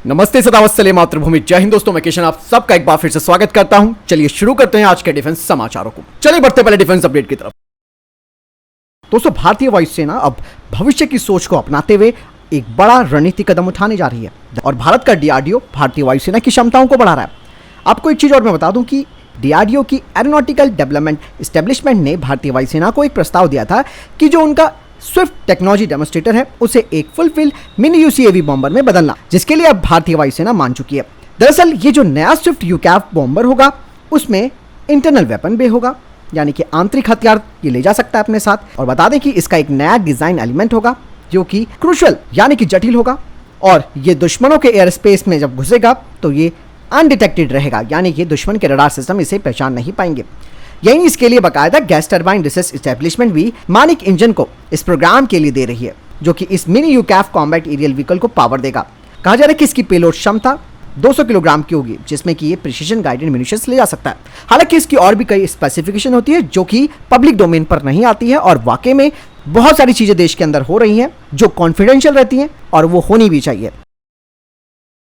नमस्ते सदावत्सले मातृभूमि, जय हिंद दोस्तों। मैं किशन आप सबका एक बार फिर से स्वागत करता हूं। चलिए शुरू करते हैं आज के डिफेंस समाचारों को। चलिए बढ़ते पहले डिफेंस अपडेट की तरफ। दोस्तों, भारतीय वायुसेना अब भविष्य की सोच को अपनाते हुए एक बड़ा रणनीतिक कदम उठाने जा रही है और भारत का डीआरडीओ भारतीय वायुसेना की क्षमताओं को बढ़ा रहा है। आपको एक चीज और मैं बता दूं कि डीआरडीओ की एरोनॉटिकल डेवलपमेंट एस्टेब्लिशमेंट ने भारतीय वायुसेना को एक प्रस्ताव दिया था कि जो उनका स्विफ्ट टेक्नोलॉजी डेमोन्स्ट्रेटर है उसे एक फुलफिल मिनी यूसीएवी बॉम्बर में बदलना, जिसके लिए अब भारतीय वायुसेना मान चुकी है। दरअसल ये जो नया स्विफ्ट यूकैफ बॉम्बर होगा उसमें इंटरनल वेपन बे होगा, यानी कि आंतरिक हथियार ये ले जा सकता है अपने साथ। और बता दें कि इसका एक नया डिजाइन एलिमेंट होगा जो कि क्रूशियल यानी कि जटिल होगा और ये दुश्मनों के एयर स्पेस में जब घुसेगा तो ये अनडिटेक्टेड रहेगा, यानी कि दुश्मन के रडार सिस्टम इसे पहचान नहीं पाएंगे। यही इसके लिए बकायदा गैस टरबाइन रिसर्च एस्टेब्लिशमेंट भी मानिक इंजन को इस प्रोग्राम के लिए दे रही है, जो कि इस मिनी यूकैफ कॉम्बैट एरियल व्हीकल को पावर देगा। कहा जा रहा है कि इसकी पेलोड क्षमता 200 किलोग्राम की होगी, जिसमें कि ये प्रिसीजन गाइडेड म्यूनिशंस ले जा सकता है। हालांकि इसकी और भी कई स्पेसिफिकेशन होती है जो कि पब्लिक डोमेन पर नहीं आती है और वाकई में बहुत सारी चीजें देश के अंदर हो रही हैं जो कॉन्फिडेंशियल रहती हैं और वो होनी भी चाहिए।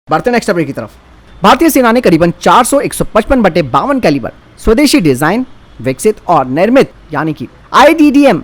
बढ़ते हैं नेक्स्ट अपडेट की तरफ। भारतीय सेना ने करीबन 400-155/52 कैलिबर स्वदेशी डिजाइन, विकसित और निर्मित यानी कि IDDM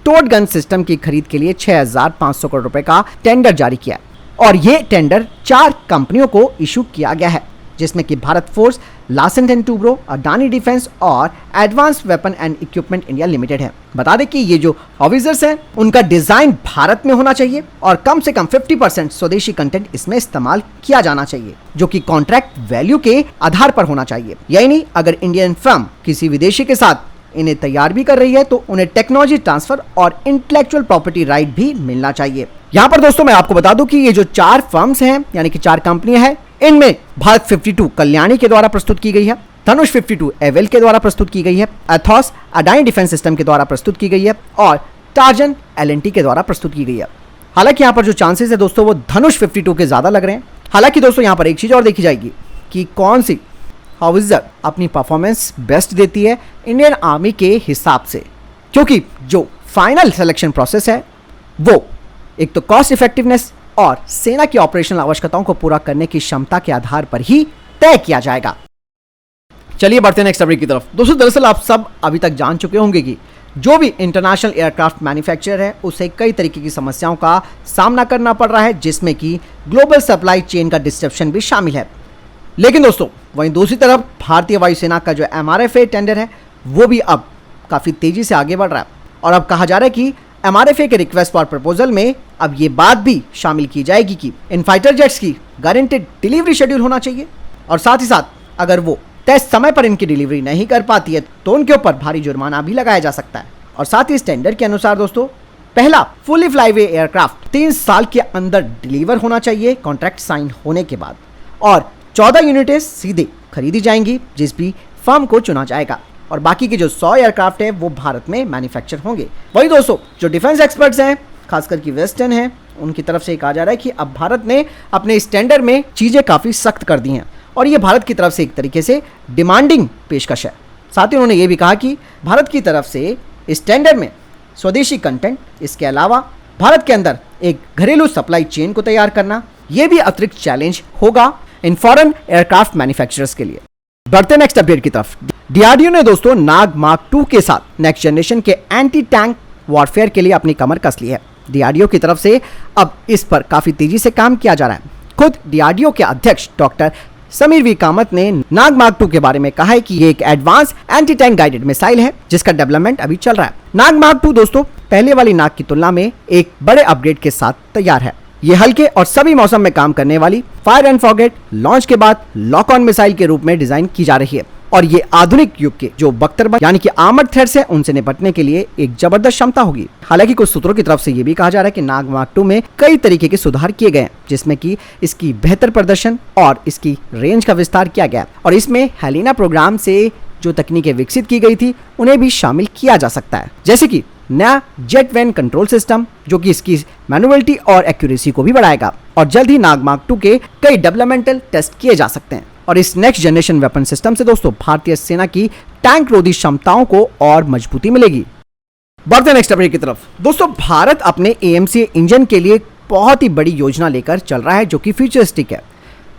टोट गन सिस्टम की खरीद के लिए 6,500 करोड़ रुपए का टेंडर जारी किया और ये टेंडर 4 कंपनियों को इशू किया गया है, जिसमें कि Bharat forge, Larsen and Toubro, Adani defence और advance weapon and equipment India limited है। बता दें कि ये जो हॉविजर्स हैं उनका डिजाइन भारत में होना चाहिए और कम से कम 50% स्वदेशी कंटेंट इसमें इस्तेमाल किया जाना चाहिए, जो कि कॉन्ट्रैक्ट वैल्यू के आधार पर होना चाहिए। यही नहीं, अगर इंडियन फर्म किसी विदेशी के साथ इन्हें तैयार भी कर रही है तो उन्हें टेक्नोलॉजी ट्रांसफर और इंटेलेक्चुअल प्रॉपर्टी राइट भी मिलना चाहिए। यहाँ पर दोस्तों मैं आपको बता दूं कि ये जो 4 फर्म्स हैं यानी कि 4 कंपनियां हैं, इनमें भारत 52 कल्याणी के द्वारा प्रस्तुत की गई है, धनुष 52 एवेल के द्वारा प्रस्तुत की गई है, एथॉस अडानी डिफेंस सिस्टम के द्वारा प्रस्तुत की गई है और टार्जन LNT के द्वारा प्रस्तुत की गई है। हालांकि यहाँ पर जो चांसेस है दोस्तों वो धनुष 52 के ज्यादा लग रहे हैं। हालांकि दोस्तों यहाँ पर एक चीज और देखी जाएगी कि कौन सी हाउविजर अपनी परफॉर्मेंस बेस्ट देती है इंडियन आर्मी के हिसाब से, क्योंकि जो फाइनल सिलेक्शन प्रोसेस है वो एक तो कॉस्ट इफेक्टिवनेस और सेना की ऑपरेशनल आवश्यकताओं को पूरा करने की क्षमता के आधार पर ही तय किया जाएगा। चलिए बढ़ते हैं नेक्स्ट अपडेट की तरफ। दोस्तों, दरअसल आप सब अभी तक जान चुके होंगे कि जो भी इंटरनेशनल एयरक्राफ्ट मैन्युफैक्चरर है उसे कई तरीके की समस्याओं का सामना करना पड़ रहा है, जिसमें कि ग्लोबल सप्लाई चेन का डिस्ट्रप्शन भी शामिल है। लेकिन दोस्तों वहीं दूसरी तरफ भारतीय वायुसेना का जो MRFA टेंडर है वो भी अब काफ़ी तेजी से आगे बढ़ रहा है और अब कहा जा रहा है कि MRFA के रिक्वेस्ट फॉर प्रपोजल में अब ये बात भी शामिल की जाएगी कि इन फाइटर जेट्स की गारंटेड डिलीवरी शेड्यूल होना चाहिए और साथ ही साथ अगर वो तय समय पर इनकी डिलीवरी नहीं कर पाती है तो उनके ऊपर भारी जुर्माना भी लगाया जा सकता है। और साथ ही इस टेंडर के अनुसार दोस्तों पहला फुली फ्लाईवे एयरक्राफ्ट 3 साल के अंदर डिलीवर होना चाहिए कॉन्ट्रैक्ट साइन होने के बाद और 14 यूनिटें सीधे खरीदी जाएंगी जिस भी फर्म को चुना जाएगा और बाकी के जो 100 एयरक्राफ्ट है वो भारत में मैन्युफैक्चर होंगे। वही दोस्तों जो डिफेंस एक्सपर्ट्स हैं खासकर कि वेस्टर्न है उनकी तरफ से कहा जा रहा है कि अब भारत ने अपने इस टेंडर में चीज़ें काफ़ी सख्त कर दी हैं और ये भारत की तरफ से एक तरीके से डिमांडिंग पेशकश है। साथ ही उन्होंने ये भी कहा कि भारत की तरफ से इस टेंडर में स्वदेशी कंटेंट, इसके अलावा भारत के अंदर एक घरेलू सप्लाई चेन को तैयार करना, ये भी अतिरिक्त चैलेंज होगा इन फॉरेन एयरक्राफ्ट मैन्युफैक्चरर्स के लिए। बढ़ते नेक्स्ट अपडेट की तरफ। डीआरडीओ ने दोस्तों नाग मार्क 2 के साथ नेक्स्ट जनरेशन के एंटी टैंक वॉरफेयर के लिए अपनी कमर कस ली है। डीआरडीओ की तरफ से अब इस पर काफी तेजी से काम किया जा रहा है। खुद डीआरडीओ के अध्यक्ष डॉक्टर समीर वी कामत ने नाग मार्क 2 के बारे में कहा है कि ये एक advance anti tank guided missile है जिसका डेवलपमेंट अभी चल रहा है। नाग मार्क 2 दोस्तों पहले वाली नाग की तुलना में एक बड़े अपग्रेड के साथ तैयार है। ये हल्के और सभी मौसम में काम करने वाली फायर एंड फॉरगेट लॉन्च के बाद लॉक ऑन मिसाइल के रूप में डिजाइन की जा रही है और ये आधुनिक युग के जो बख्तरबंद यानी कि आर्मर्ड थ्रेट्स हैं उनसे निपटने के लिए एक जबरदस्त क्षमता होगी। हालांकि कुछ सूत्रों की तरफ से ये भी कहा जा रहा है कि नाग मार्क 2 में कई तरीके के सुधार किए गए हैं, जिसमें कि इसकी बेहतर प्रदर्शन और इसकी रेंज का विस्तार किया गया और इसमें हेलिना प्रोग्राम से जो तकनीकें विकसित की गई थी उन्हें भी शामिल किया जा सकता है, जैसे कि नया जेट वैन कंट्रोल सिस्टम जो कि इसकी मैनुअलिटी और एक्यूरेसी को भी बढ़ाएगा और जल्द ही नाग मार्क 2 के कई डेवलपमेंटल टेस्ट किए जा सकते हैं। और इस नेक्स्ट जनरेशन वेपन सिस्टम से दोस्तों भारतीय सेना की टैंक रोधी क्षमताओं को और मजबूती मिलेगी। बढ़ते नेक्स्ट अपडेट की तरफ। दोस्तों भारत अपने AMC इंजन के लिए बहुत ही बड़ी योजना लेकर चल रहा है जो कि फ्यूचरिस्टिक है।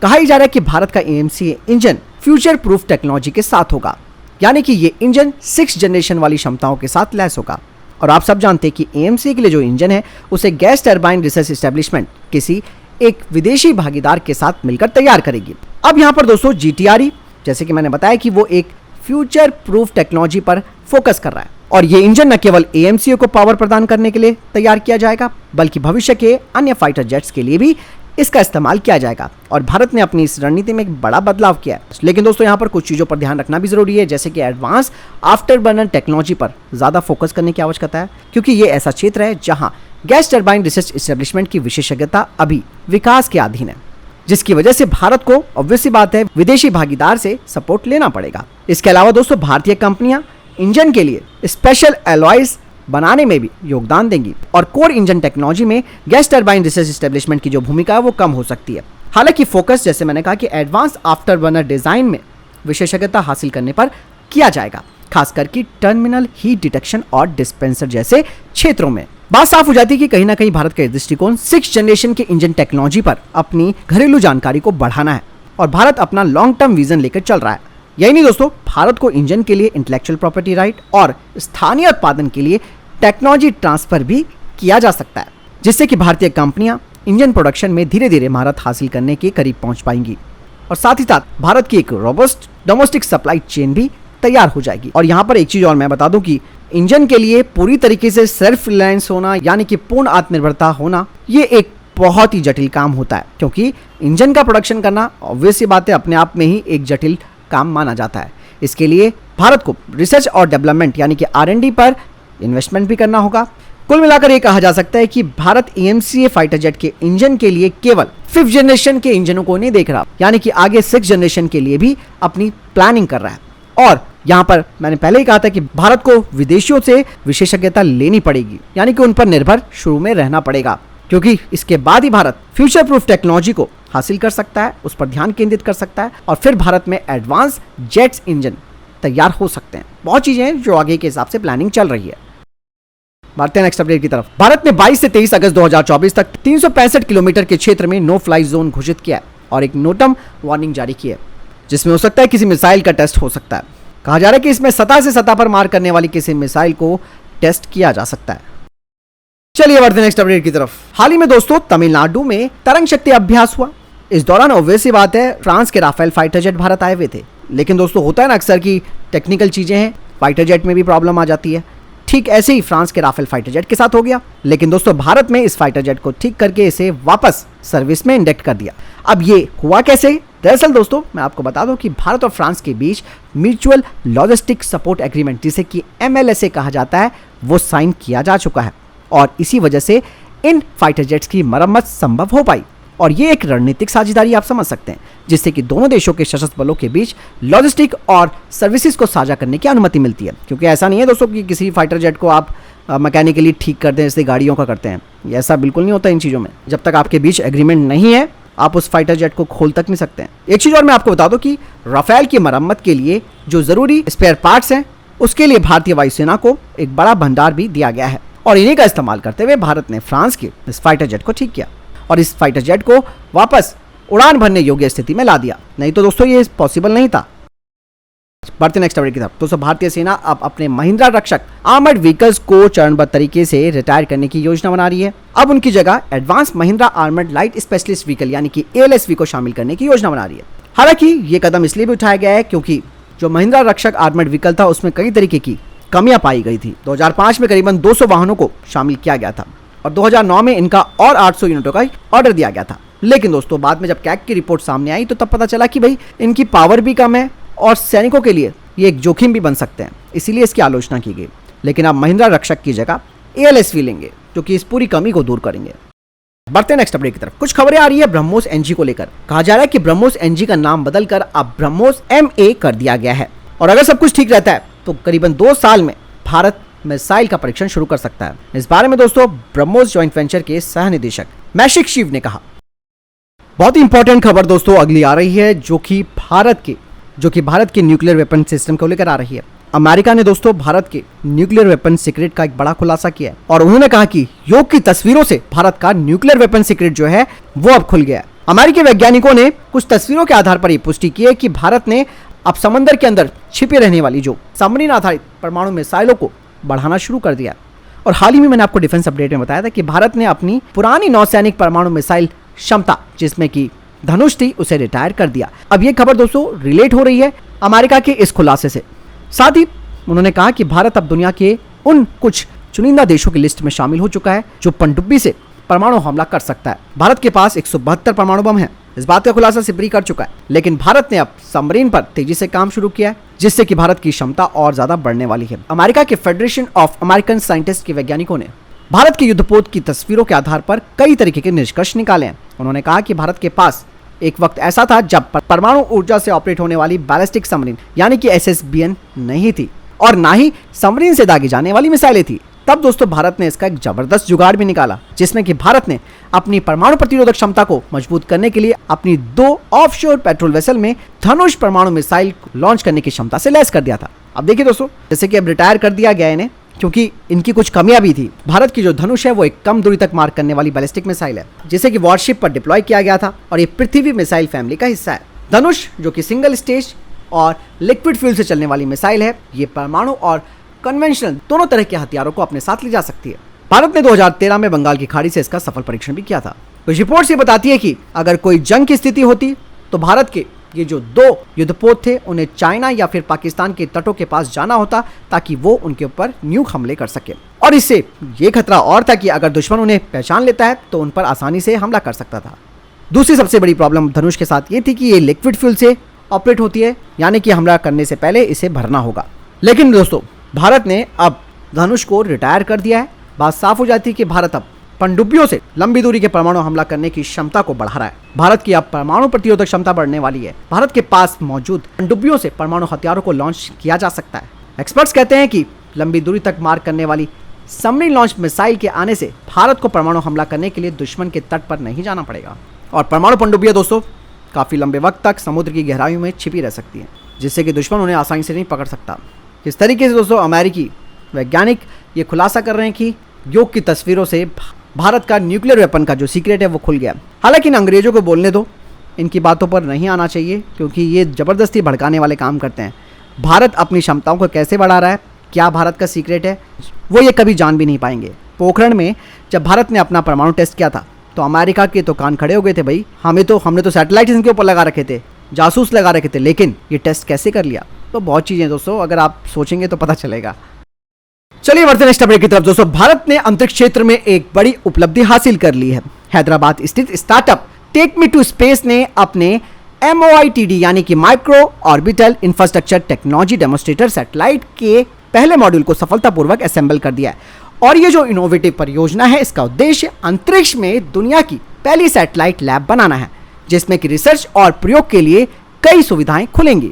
कहा ही जा रहा है कि भारत का AMC engine future proof technology के साथ होगा, यानी कि ये इंजन 6th जनरेशन वाली क्षमताओं के साथ लैस होगा। और आप सब जानते हैं कि AMC के लिए जो इंजन है उसे गैस टरबाइन रिसर्च एस्टेब्लिशमेंट किसी एक विदेशी भागीदार के साथ मिलकर तैयार करेगी। अब यहाँ पर दोस्तों GTRE, जैसे कि मैंने बताया कि वो एक फ्यूचर प्रूफ टेक्नोलॉजी पर फोकस कर रहा है और ये इंजन न केवल AMC को पावर प्रदान करने के लिए तैयार किया जाएगा बल्कि भविष्य के अन्य फाइटर जेट्स के लिए भी इसका इस्तेमाल किया जाएगा। और भारत ने अपनी इस रणनीति में एक बड़ा बदलाव किया है। लेकिन दोस्तों यहाँ पर कुछ चीज़ों पर ध्यान रखना भी जरूरी है, जैसे कि एडवांस आफ्टर बर्नर टेक्नोलॉजी पर ज़्यादा फोकस करने की आवश्यकता है, क्योंकि ये ऐसा क्षेत्र है जहाँ गैस टरबाइन रिसर्च एस्टेब्लिशमेंट की विशेषज्ञता अभी विकास के अधीन है, जिसकी वजह से भारत को ऑब्वियसली बात है विदेशी भागीदार से सपोर्ट लेना पड़ेगा। इसके अलावा दोस्तों भारतीय कंपनियां इंजन के लिए स्पेशल एलॉयज बनाने में भी योगदान देंगी और कोर इंजन टेक्नोलॉजी में गैस टरबाइन रिसर्च एस्टेब्लिशमेंट की जो भूमिका है वो कम हो सकती है। हालांकि फोकस, जैसे मैंने कहा, कि एडवांस आफ्टर बर्नर डिजाइन में विशेषज्ञता हासिल करने पर किया जाएगा, खासकर कि टर्मिनल हीट डिटेक्शन और डिस्पेंसर जैसे क्षेत्रों में। बात साफ हो जाती है कि कहीं ना कहीं भारत का दृष्टिकोण 6th जनरेशन के इंजन टेक्नोलॉजी पर अपनी घरेलू जानकारी को बढ़ाना है और भारत अपना लॉन्ग टर्म विजन लेकर चल रहा है। यही नहीं दोस्तों, भारत को इंजन के लिए इंटेलेक्चुअल प्रॉपर्टी राइट और स्थानीय उत्पादन के लिए टेक्नोलॉजी ट्रांसफर भी किया जा सकता है, जिससे कि भारतीय कंपनियां इंजन प्रोडक्शन में धीरे धीरे महारत हासिल करने के करीब पहुंच पाएंगी और साथ ही साथ भारत की एक रोबस्ट डोमेस्टिक सप्लाई चेन भी तैयार हो जाएगी। और यहाँ पर एक चीज और मैं बता दूं कि इंजन के लिए पूरी तरीके से सेल्फ रिलायंस होना, यानी कि पूर्ण आत्मनिर्भरता होना, ये एक बहुत ही जटिल काम होता है, क्योंकि इंजन का प्रोडक्शन करना ऑब्वियसली बात है अपने आप में ही एक जटिल काम माना जाता है। इसके लिए भारत को रिसर्च और डेवलपमेंट यानी कि R&D पर इन्वेस्टमेंट भी करना होगा। कुल मिलाकर ये कहा जा सकता है कि भारत AMCA फाइटर जेट के इंजन के लिए केवल 5th जनरेशन के इंजनों को नहीं देख रहा, यानी कि आगे 6th जनरेशन के लिए भी अपनी प्लानिंग कर रहा है। और यहाँ पर मैंने पहले ही कहा था कि भारत को विदेशियों से विशेषज्ञता लेनी पड़ेगी, यानी कि उन पर निर्भर शुरू में रहना पड़ेगा, क्योंकि इसके बाद ही भारत फ्यूचर प्रूफ टेक्नोलॉजी को हासिल कर सकता है, उस पर ध्यान केंद्रित कर सकता है और फिर भारत में एडवांस जेट्स इंजन तैयार हो सकते हैं। बहुत चीजें हैं जो आगे के हिसाब से प्लानिंग चल रही है। बढ़ते हैं नेक्स्ट अपडेट की तरफ। भारत ने 22 से 23 अगस्त 2024 तक 365 किलोमीटर के क्षेत्र में नो फ्लाई जोन घोषित किया है और एक नोटम वार्निंग जारी की है, जिसमें हो सकता है किसी मिसाइल का टेस्ट हो सकता है। कहा जा रहा है कि इसमें सतह से सतह पर मार करने वाली किसी मिसाइल को टेस्ट किया जा सकता है। चलिए बढ़ते हैं नेक्स्ट अपडेट की तरफ। हाल ही में दोस्तों तमिलनाडु में तरंग शक्ति अभ्यास हुआ। इस दौरान ऑब्वियसली बात है फ्रांस के राफेल फाइटर जेट भारत आए हुए थे, लेकिन दोस्तों होता है ना अक्सर की टेक्निकल चीजें हैं, फाइटर जेट में भी प्रॉब्लम आ जाती है। ठीक ऐसे ही फ्रांस के राफेल फाइटर जेट के साथ हो गया, लेकिन दोस्तों भारत में इस फाइटर जेट को ठीक करके इसे वापस सर्विस में इंडेक्ट कर दिया। अब ये हुआ कैसे? दरअसल दोस्तों मैं आपको बता दूं कि भारत और फ्रांस के बीच म्यूचुअल लॉजिस्टिक सपोर्ट एग्रीमेंट, जिसे कि MLSA कहा जाता है, वो साइन किया जा चुका है और इसी वजह से इन फाइटर जेट्स की मरम्मत संभव हो पाई। और ये एक रणनीतिक साझेदारी आप समझ सकते हैं, जिससे कि दोनों देशों के सशस्त्र बलों के बीच लॉजिस्टिक और सर्विसेज को साझा करने की अनुमति मिलती है। क्योंकि ऐसा नहीं है दोस्तों कि किसी फाइटर जेट को आप मैकेनिकली ठीक कर दें जैसे गाड़ियों का करते हैं, ये ऐसा बिल्कुल नहीं होता इन चीज़ों में। जब तक आपके बीच एग्रीमेंट नहीं है आप उस फाइटर जेट को खोल तक नहीं सकते हैं। एक चीज़ और मैं आपको बता दूं कि राफेल की मरम्मत के लिए जो ज़रूरी स्पेयर पार्ट्स हैं उसके लिए भारतीय वायुसेना को एक बड़ा भंडार भी दिया गया है और इन्हीं का इस्तेमाल करते हुए भारत ने फ्रांस के इस फाइटर जेट को ठीक किया और इस फाइटर जेट को वापस उड़ान भरने योग्य स्थिति में ला दिया। नहीं तो दोस्तों ये पॉसिबल नहीं था। बढ़ते नेक्स्ट अपडेट की तरफ। दोस्तों भारतीय सेना अब अपने महिंद्रा रक्षक आर्मर्ड व्हीकल्स को चरणबद्ध तरीके से रिटायर करने की योजना बना रही है। अब उनकी जगह advance Mahindra armoured light specialist vehicle यानी कि ALSV को शामिल करने की योजना बना रही है। हालांकि ये कदम इसलिए भी उठाया गया है क्योंकि जो महिंद्रा रक्षक आर्मर्ड व्हीकल था उसमें कई तरीके की कमियां पाई गई थी। 2005 में करीबन 200 वाहनों को शामिल किया गया था और 2009 में इनका और 800 यूनिटों का ऑर्डर दिया गया था। लेकिन दोस्तों बाद में जब कैग की रिपोर्ट सामने आई तो तब पता चला कि भाई इनकी पावर भी कम है और सैनिकों के लिए ये एक जोखिम भी बन सकते हैं, इसीलिए इसकी आलोचना की गई। लेकिन अब महिंद्रा रक्षक की जगह ALSV लेंगे जो कि इस पूरी कमी को दूर करेंगे। बढ़ते हैं नेक्स्ट अपडेट की तरफ। कुछ खबरें आ रही है ब्रह्मोस NG को लेकर। कहा जा रहा है कि ब्रह्मोस NG का नाम बदलकर अब ब्रह्मोस MA कर दिया गया है और अगर सब कुछ ठीक रहता है तो करीबन 2 साल में भारत मिसाइल का परीक्षण शुरू कर सकता है। इस बारे में दोस्तों ब्रह्मोस जॉइंट वेंचर के सह निदेशक मैशिक शिव ने कहा। बहुत ही इंपॉर्टेंट खबर दोस्तों अगली आ रही है जो कि भारत के न्यूक्लियर वेपन सिस्टम को लेकर आ रही है। अमेरिका ने दोस्तों भारत के न्यूक्लियर वेपन सीक्रेट का एक बड़ा खुलासा किया है और उन्होंने कहा कि योग की तस्वीरों से भारत का न्यूक्लियर वेपन सीक्रेट जो है वो अब खुल गया है। अमेरिकी वैज्ञानिकों ने कुछ तस्वीरों के आधार पर यह पुष्टि की है कि भारत ने अब समंदर के अंदर छिपे रहने वाली जो सबमरीन आधारित परमाणु मिसाइलों को बढ़ाना शुरू कर दिया। और हाल ही में मैंने आपको डिफेंस अपडेट में बताया था कि भारत ने अपनी पुरानी नौसैनिक परमाणु मिसाइल क्षमता जिसमें कि धनुष थी उसे रिटायर कर दिया। अब यह खबर दोस्तों रिलेट हो रही है अमेरिका के इस खुलासे से। साथ ही उन्होंने कहा कि भारत अब दुनिया के उन कुछ चुनिंदा देशों की लिस्ट में शामिल हो चुका है जो पनडुब्बी से परमाणु हमला कर सकता है। भारत के पास 172 परमाणु बम है। इस बात का खुलासा सिब्री कर चुका है, लेकिन भारत ने अब सबमरीन पर तेजी से काम शुरू किया है, जिससे कि भारत की क्षमता और ज्यादा बढ़ने वाली है। अमेरिका के फेडरेशन ऑफ अमेरिकन साइंटिस्ट के वैज्ञानिकों ने भारत के युद्धपोत की तस्वीरों के आधार पर कई तरीके के निष्कर्ष निकाले हैं। उन्होंने कहा कि भारत के पास एक वक्त ऐसा था जब परमाणु ऊर्जा से ऑपरेट होने वाली बैलिस्टिक सबमरीन यानी कि SSBN नहीं थी और ना ही सबमरीन से दागी जाने वाली मिसाइलें थी। तब दोस्तों भारत ने इसका एक जबरदस्त जुगाड़ भी निकाला, जिसमें कि भारत ने अपनी परमाणु प्रतिरोधक क्षमता को मजबूत करने के लिए अपनी 2 ऑफशोर पेट्रोल वेसल में धनुष परमाणु मिसाइल लॉन्च करने की क्षमता से लैस कर दिया था। अब देखिए दोस्तों, जैसे कि अब रिटायर कर दिया गया इन्हें क्योंकि इनकी कुछ कमियां भी थी। भारत की जो धनुष है वो एक कम दूरी तक मार करने वाली बैलिस्टिक मिसाइल है, जिसे कि वॉरशिप पर डिप्लॉय किया गया था और ये पृथ्वी मिसाइल फैमिली का हिस्सा है। धनुष जो कि सिंगल स्टेज और लिक्विड फ्यूल से चलने वाली मिसाइल है, ये परमाणु और कन्वेंशनल दोनों तरह के हथियारों को अपने साथ ले जा सकती है। भारत ने 2013 में बंगाल की खाड़ी से इसका सफल परीक्षण भी किया था। कुछ रिपोर्ट्स ये बताती है कि अगर कोई जंग की स्थिति होती तो भारत के ये जो 2 युद्धपोत थे उन्हें चाइना या फिर पाकिस्तान के तटों के पास जाना होता ताकि वो उनके ऊपर न्यूक हमले कर सके। और इससे ये खतरा और था कि अगर दुश्मन उन्हें पहचान लेता है तो उन पर आसानी से हमला कर सकता था। दूसरी सबसे बड़ी प्रॉब्लम धनुष के साथ ये थी कि ये लिक्विड फ्यूल से ऑपरेट होती है, यानी कि हमला करने से पहले इसे भरना होगा। लेकिन दोस्तों भारत ने अब धनुष को रिटायर कर दिया है। बात साफ हो जाती है कि भारत अब पनडुब्बियों से लंबी दूरी के परमाणु हमला करने की क्षमता को बढ़ा रहा है। भारत की अब परमाणु प्रतिरोधक क्षमता बढ़ने वाली है। भारत के पास मौजूद पनडुब्बियों से परमाणु हथियारों को लॉन्च किया जा सकता है। एक्सपर्ट्स कहते हैं कि लंबी दूरी तक मार करने वाली सबमरीन लॉन्च मिसाइल के आने से भारत को परमाणु हमला करने के लिए दुश्मन के तट पर नहीं जाना पड़ेगा। और परमाणु पनडुब्बियां दोस्तों काफी लंबे वक्त तक समुद्र की गहराइयों में छिपी रह सकती हैं, जिससे कि दुश्मन उन्हें आसानी से नहीं पकड़ सकता। इस तरीके से दोस्तों अमेरिकी वैज्ञानिक ये खुलासा कर रहे हैं कि योग की तस्वीरों से भारत का न्यूक्लियर वेपन का जो सीक्रेट है वो खुल गया। हालांकि इन अंग्रेजों को बोलने दो, इनकी बातों पर नहीं आना चाहिए क्योंकि ये ज़बरदस्ती भड़काने वाले काम करते हैं। भारत अपनी क्षमताओं को कैसे बढ़ा रहा है, क्या भारत का सीक्रेट है, वो ये कभी जान भी नहीं पाएंगे। पोखरण में जब भारत ने अपना परमाणु टेस्ट किया था तो अमेरिका के तो कान खड़े हो गए थे, भाई हमने तो सैटेलाइट इनके ऊपर लगा रखे थे, जासूस लगा रखे थे, लेकिन ये टेस्ट कैसे कर लिया। तो बहुत चीज़ें दोस्तों अगर आप सोचेंगे तो पता चलेगा। चलिए बढ़ते नेक्स्ट अपडेट की तरफ। दोस्तों भारत ने अंतरिक्ष क्षेत्र में एक बड़ी उपलब्धि हासिल कर ली है। हैदराबाद स्थित startup tech me to space ने अपने MOITD यानी कि micro orbital infrastructure technology demonstrator satellite के पहले मॉड्यूल को सफलतापूर्वक असेंबल कर दिया है। और ये जो इनोवेटिव परियोजना है इसका उद्देश्य अंतरिक्ष में दुनिया की पहली सैटेलाइट लैब बनाना है, जिसमें कि रिसर्च और प्रयोग के लिए कई सुविधाएं खुलेंगी।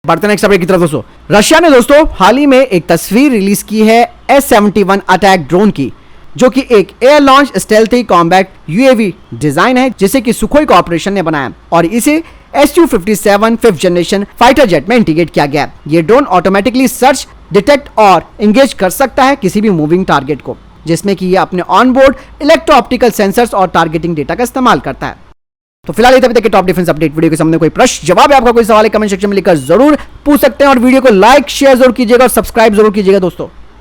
बढ़ते नेक्स्ट अपडेट की तरफ। दोस्तों रशिया ने दोस्तों हाल ही में एक तस्वीर रिलीज की है S-71 अटैक ड्रोन की, जो कि एक air launch stealthy combat UAV design है, जिसे कि सुखोई कॉर्पोरेशन ने बनाया और इसे Su-57 5th generation fighter jet में इंटीग्रेट किया गया। ये ड्रोन ऑटोमेटिकली सर्च, डिटेक्ट और एंगेज कर सकता है किसी भी मूविंग टारगेट को, जिसमें कि ये अपने ऑनबोर्ड इलेक्ट्रो ऑप्टिकल सेंसर्स और टारगेटिंग डेटा का इस्तेमाल करता है। तो फिलहाल अभी तक के टॉप डिफेंस अपडेट वीडियो के सामने कोई प्रश्न जवाब है, आपका कोई सवाल है कमेंट सेक्शन में लिखकर जरूर पूछ सकते हैं और वीडियो को लाइक शेयर जरूर कीजिएगा और सब्सक्राइब जरूर कीजिएगा दोस्तों।